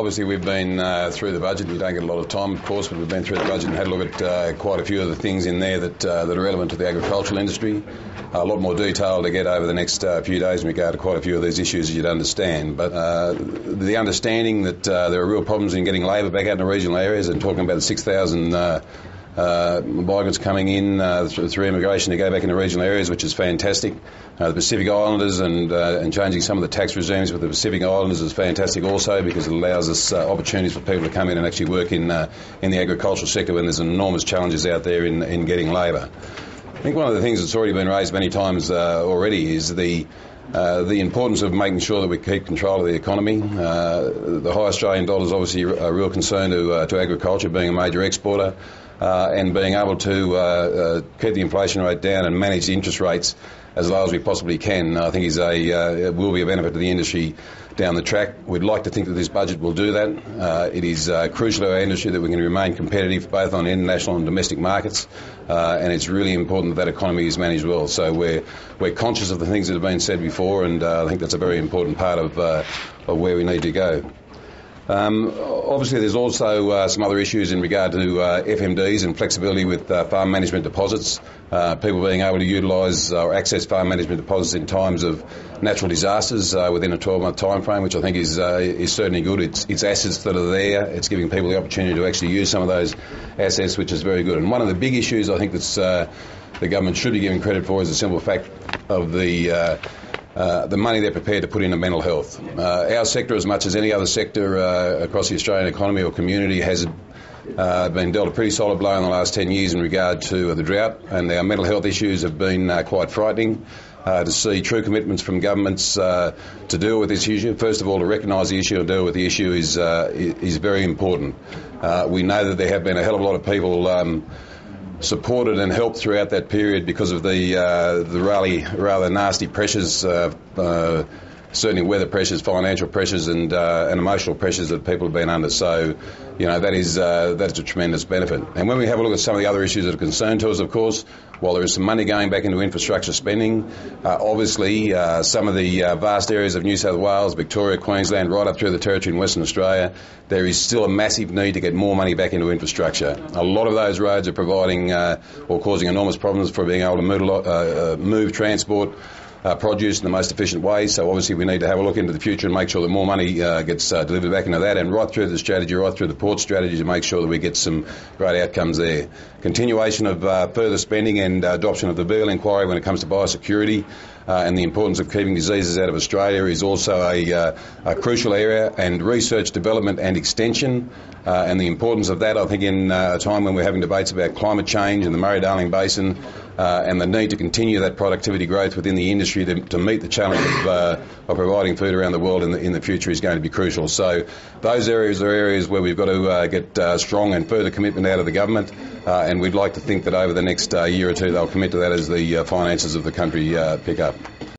obviously we've been through the budget. You don't get a lot of time, of course, but we've been through the budget and had a look at quite a few of the things in there that are relevant to the agricultural industry. A lot more detail to get over the next few days in regard to quite a few of these issues, as you'd understand. But the understanding that there are real problems in getting labour back out in the regional areas, and talking about the 6,000 migrants coming in through immigration to go back into regional areas, which is fantastic. The Pacific Islanders and changing some of the tax regimes with the Pacific Islanders is fantastic also, because it allows us opportunities for people to come in and actually work in the agricultural sector when there's enormous challenges out there in getting labour. I think one of the things that's already been raised many times already is the importance of making sure that we keep control of the economy. The high Australian dollar is obviously a real concern to agriculture, being a major exporter, and being able to keep the inflation rate down and manage the interest rates as low as we possibly can, I think it will be a benefit to the industry down the track. We'd like to think that this budget will do that. It is crucial to our industry that we can remain competitive both on international and domestic markets, and it's really important that economy is managed well. So we're conscious of the things that have been said before, and I think that's a very important part of where we need to go. Obviously there's also some other issues in regard to FMDs and flexibility with farm management deposits, people being able to utilise or access farm management deposits in times of natural disasters within a 12-month time frame, which I think is certainly good. It's assets that are there. It's giving people the opportunity to actually use some of those assets, which is very good. And one of the big issues I think that's the government should be given credit for is the simple fact of the money they're prepared to put into mental health. Our sector, as much as any other sector across the Australian economy or community, has been dealt a pretty solid blow in the last 10 years in regard to the drought, and our mental health issues have been quite frightening. To see true commitments from governments to deal with this issue. First of all, to recognise the issue and deal with the issue is very important. We know that there have been a hell of a lot of people supported and helped throughout that period because of the rather nasty pressures, certainly weather pressures, financial pressures, and emotional pressures that people have been under. So, that's a tremendous benefit. And when we have a look at some of the other issues that are concerned to us, of course, while there is some money going back into infrastructure spending, obviously some of the vast areas of New South Wales, Victoria, Queensland, right up through the territory in Western Australia, there is still a massive need to get more money back into infrastructure. A lot of those roads are providing or causing enormous problems for being able to move transport produce in the most efficient way. So obviously we need to have a look into the future and make sure that more money gets delivered back into that, and right through the strategy, right through the port strategy, to make sure that we get some great outcomes there. Continuation of further spending and adoption of the Beale inquiry when it comes to biosecurity and the importance of keeping diseases out of Australia is also a crucial area, and research, development and extension, and the importance of that, I think, in a time when we're having debates about climate change in the Murray-Darling Basin, and the need to continue that productivity growth within the industry to meet the challenge of providing food around the world in the future is going to be crucial. So those areas are areas where we've got to get strong and further commitment out of the government, and we'd like to think that over the next year or two they'll commit to that as the finances of the country pick up.